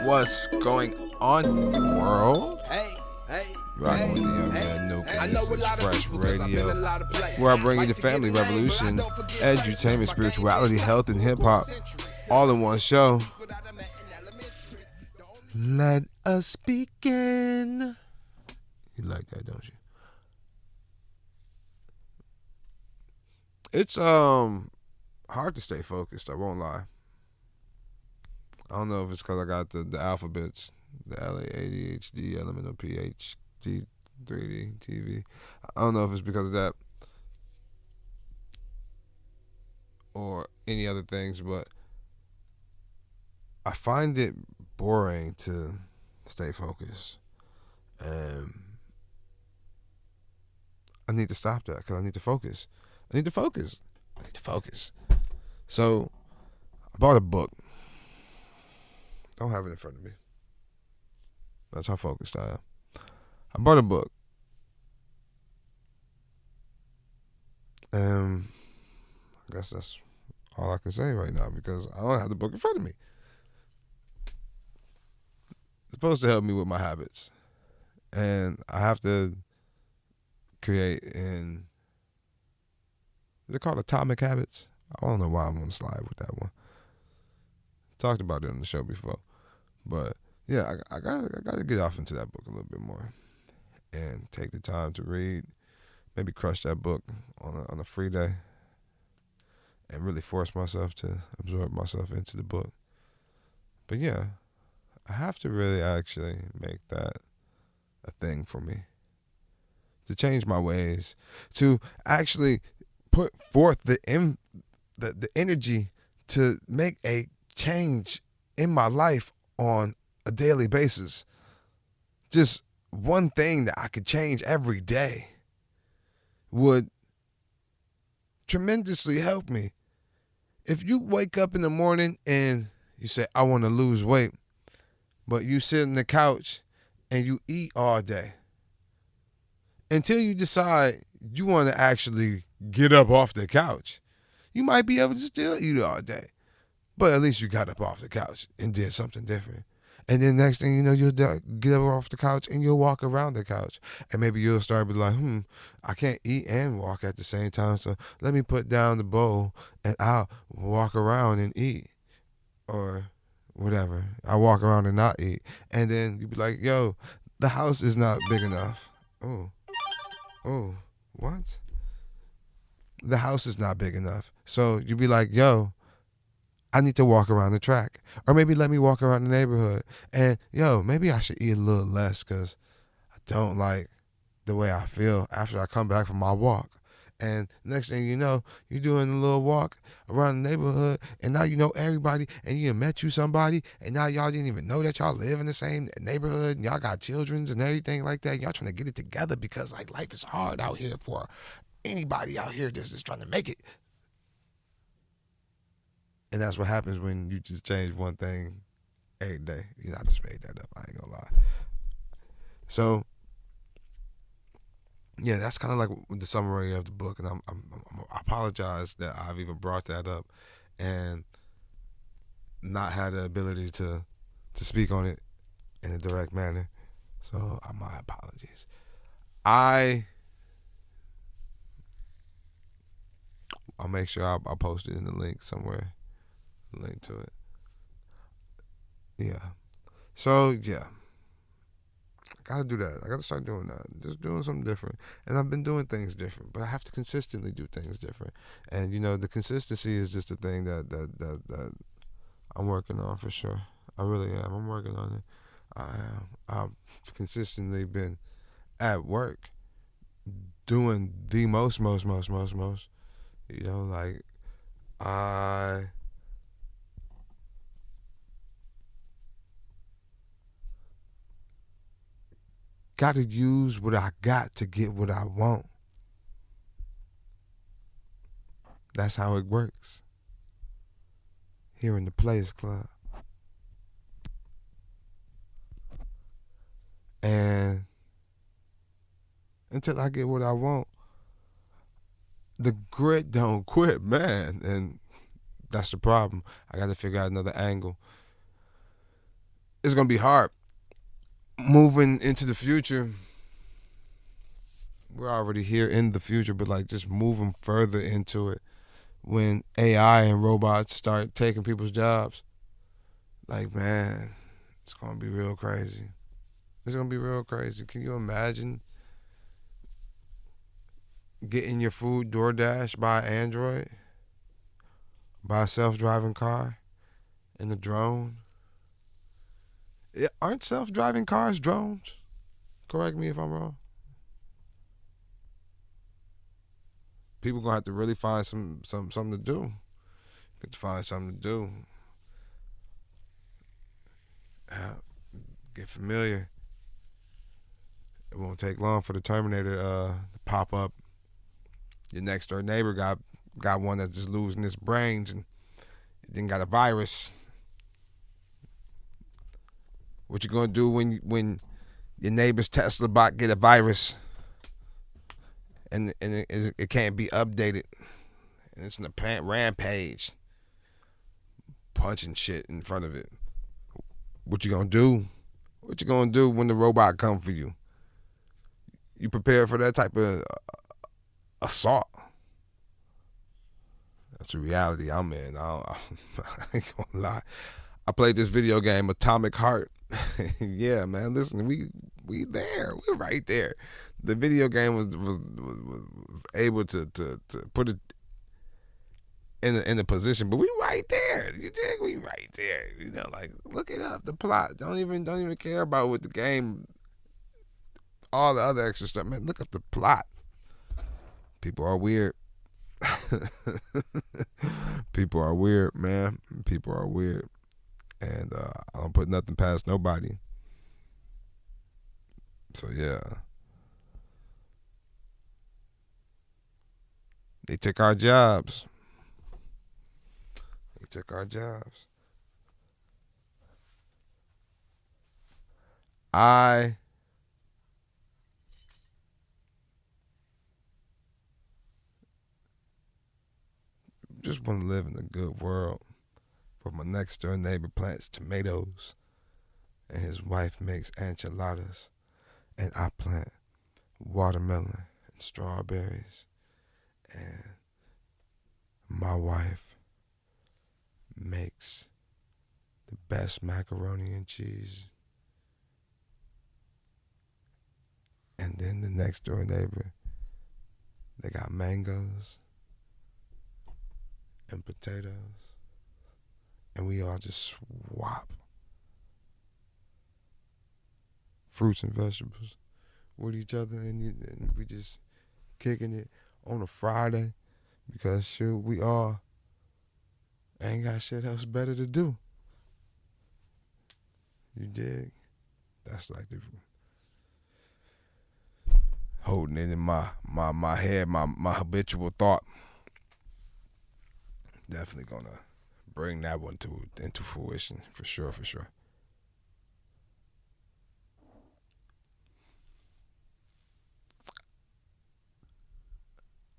What's going on, world? Hey, Rocking with the young man, no This is Fresh Radio, where I bring you the family revolution, edutainment, spirituality, health, and hip hop, all in one show. Let us begin. You like that, don't you? It's hard to stay focused, I won't lie. I don't know if it's because I got the alphabets, the LA, ADHD, elemental PhD, 3D, TV. I don't know if it's because of that or any other things, but I find it boring to stay focused. And I need to stop that because I need to focus. I need to focus. So I bought a book. Don't have it in front of me. That's how focused I am. I bought a book. And I guess that's all I can say right now because I don't have the book in front of me. It's supposed to help me with my habits. And I have to create is it called Atomic Habits? I don't know why I'm on the slide with that one. Talked about it on the show before. But yeah, I gotta get off into that book a little bit more and take the time to read. Maybe crush that book on a free day and really force myself to absorb myself into the book. But yeah, I have to really actually make that a thing for me. To change my ways, to actually put forth the energy to make a change in my life on a daily basis. Just one thing that I could change every day would tremendously help me. If you wake up in the morning and you say, I want to lose weight, but you sit on the couch and you eat all day, until you decide you want to actually get up off the couch, you might be able to still eat all day. But at least you got up off the couch and did something different. And then next thing you know, you'll get up off the couch and you'll walk around the couch. And maybe you'll start to be like, I can't eat and walk at the same time. So let me put down the bowl and I'll walk around and eat. Or whatever. I'll walk around and not eat. And then you'll be like, yo, the house is not big enough. Oh, what? The house is not big enough. So you'll be like, yo, I need to walk around the track. Or maybe let me walk around the neighborhood. And, yo, maybe I should eat a little less because I don't like the way I feel after I come back from my walk. And next thing you know, you're doing a little walk around the neighborhood, and now you know everybody, and you met you somebody, and now y'all didn't even know that y'all live in the same neighborhood, and y'all got children and everything like that. Y'all trying to get it together because, like, life is hard out here for anybody out here that's just trying to make it. And that's what happens when you just change one thing every day. You know, I just made that up. I ain't gonna lie. So, yeah, that's kind of like the summary of the book. And I apologize that I've even brought that up and not had the ability to speak on it in a direct manner. So, my apologies. I'll make sure I'll post it in the link somewhere. Link to it. Yeah. So, yeah. I gotta do that. I gotta start doing that. Just doing something different. And I've been doing things different, but I have to consistently do things different. And, you know, the consistency is just a thing that I'm working on for sure. I really am. I'm working on it. I am. I've consistently been at work doing the most. You know, like, I got to use what I got to get what I want. That's how it works here in the Players Club. And until I get what I want, the grit don't quit, man. And that's the problem. I got to figure out another angle. it's gonna be hard. Moving into the future, we're already here in the future, but like just moving further into it when AI and robots start taking people's jobs. Like, man, it's gonna be real crazy. It's gonna be real crazy. Can you imagine getting your food DoorDash by Android, by a self-driving car, and a drone? Aren't self-driving cars drones? Correct me if I'm wrong. People gonna have to really find something to do. Get to find something to do. Get familiar. It won't take long for the Terminator to pop up. Your next door neighbor got one that's just losing his brains and then got a virus. What you gonna do when your neighbor's Tesla bot get a virus and it can't be updated and it's in a rampage, punching shit in front of it? What you gonna do? What you gonna do when the robot come for you? You prepared for that type of assault? That's the reality I'm in. I ain't gonna lie. I played this video game, Atomic Heart. Yeah, man. Listen, we there. We're right there. The video game was able to put it in a position, but we right there. You dig? We right there. You know, like look it up. The plot. Don't even care about what the game. All the other extra stuff, man. Look up the plot. People are weird. People are weird, man. People are weird. And I don't put nothing past nobody. So, yeah. They took our jobs. They took our jobs. I just want to live in a good world where my next door neighbor plants tomatoes and his wife makes enchiladas and I plant watermelon and strawberries and my wife makes the best macaroni and cheese. And then the next door neighbor, they got mangoes and potatoes, and we all just swap fruits and vegetables with each other, and we just kicking it on a Friday because sure we all ain't got shit else better to do. You dig? That's like the holding it in my head, my habitual thought. Definitely gonna bring that one into fruition for sure.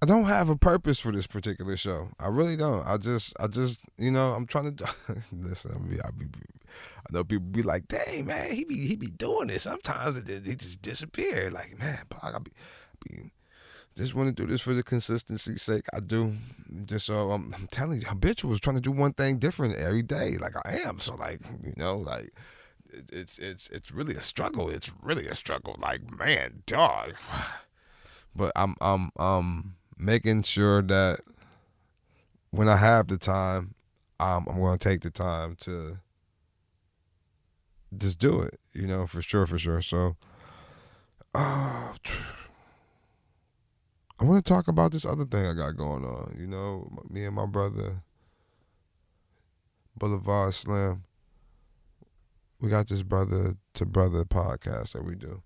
I don't have a purpose for this particular show. I really don't. I just, I'm trying to listen. I know people be like, "Dang man, he be doing this." Sometimes he just disappear. Like man, I be just want to do this for the consistency's sake. I do. Just so I'm telling you, habitual is trying to do one thing different every day. Like I am. So like like it's really a struggle. It's really a struggle. Like man, dog. But I'm making sure that when I have the time, I'm going to take the time to just do it, for sure. So, I want to talk about this other thing I got going on. Me and my brother, Boulevard Slim, we got this brother to brother podcast that we do.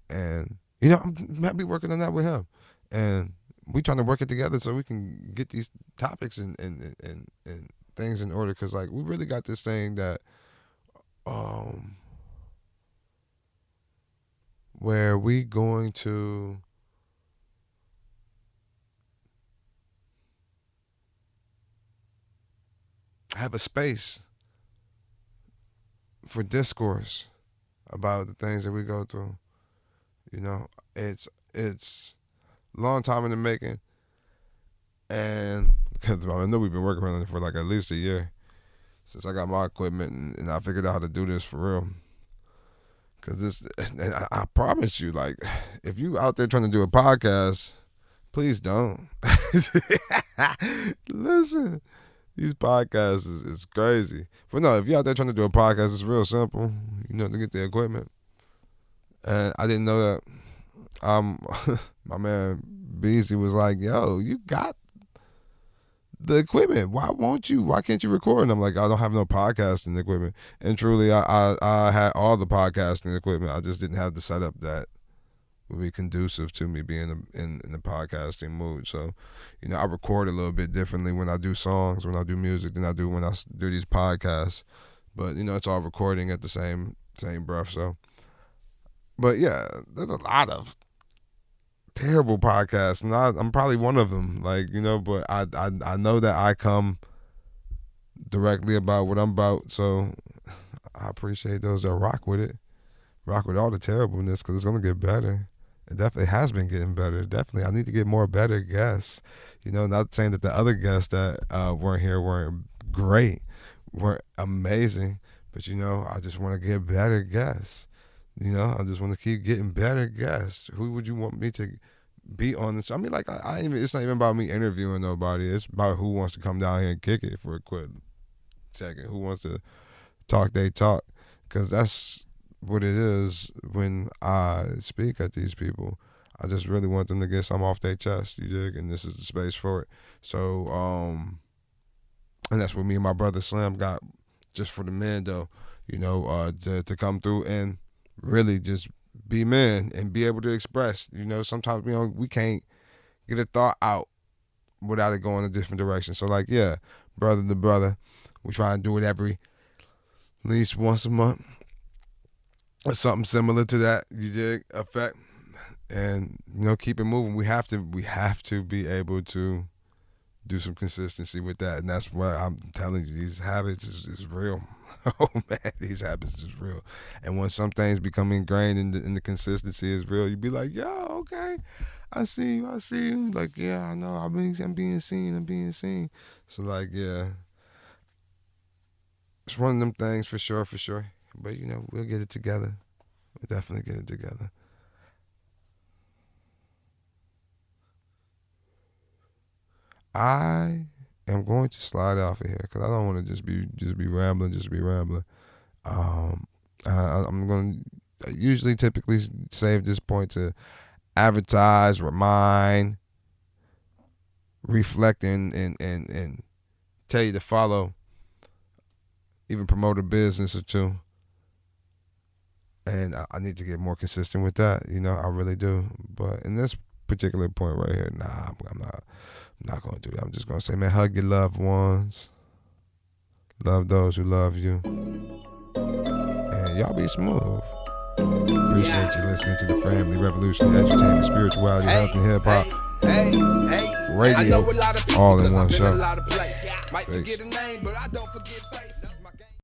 And, I'm be working on that with him. And we trying to work it together so we can get these topics and things in order. Because, like, we really got this thing that where we going to have a space for discourse about the things that we go through. It's a long time in the making, and because I know we've been working on it for like at least a year since I got my equipment and I figured out how to do this for real. Because I promise you, like, if you out there trying to do a podcast, please don't. Listen, these podcasts is crazy. But no, if you out there trying to do a podcast, it's real simple. To get the equipment. And I didn't know that. My man Beasley was like, "Yo, you got the equipment. Why can't you record?" And I'm like, "I don't have no podcasting equipment." And truly, I had all the podcasting equipment. I just didn't have the setup that would be conducive to me being in the podcasting mood. So, I record a little bit differently when I do songs, when I do music, than I do when I do these podcasts. But, it's all recording at the same breath. So, but yeah, there's a lot of terrible podcasts, and I'm probably one of them. Like, but I know that I come directly about what I'm about. So I appreciate those that rock with it, rock with all the terribleness, because it's gonna get better. It definitely has been getting better. Definitely, I need to get more better guests. Not saying that the other guests that weren't here weren't great, weren't amazing, but I just want to get better guests. I just want to keep getting better guests. Who would you want me to be on this? I mean, like, it's not even about me interviewing nobody. It's about who wants to come down here and kick it for a quick second. Who wants to talk, they talk. Because that's what it is when I speak at these people. I just really want them to get something off their chest, you dig? And this is the space for it. So, and that's what me and my brother Slim got just for the men, though, to come through and really just be men and be able to express. Sometimes we can't get a thought out without it going a different direction. So, like, yeah, brother to brother, we try and do it at least once a month or something similar to that, you dig, effect, and keep it moving. We have to be able to do some consistency with that, and that's why I'm telling you, these habits is real. Oh man, these habits is real. And when some things become ingrained in the consistency is real, you be like, "Yo, okay, I see you." Like, yeah, I know, I'm being seen. So, like, yeah, it's one of them things for sure. But we'll get it together. We'll definitely get it together. I am going to slide off of here because I don't want to just be rambling. I'm going to usually typically save this point to advertise, remind, reflect, and tell you to follow, even promote a business or two. And I need to get more consistent with that. I really do. But in this particular point right here, nah, I'm not going to do that. I'm just going to say, man, hug your loved ones. Love those who love you. And y'all be smooth. Appreciate you listening to the Family Revolution, Entertainment, Spirituality, Health, and Hip Hop Radio, all in one show. Might forget a name, but I don't forget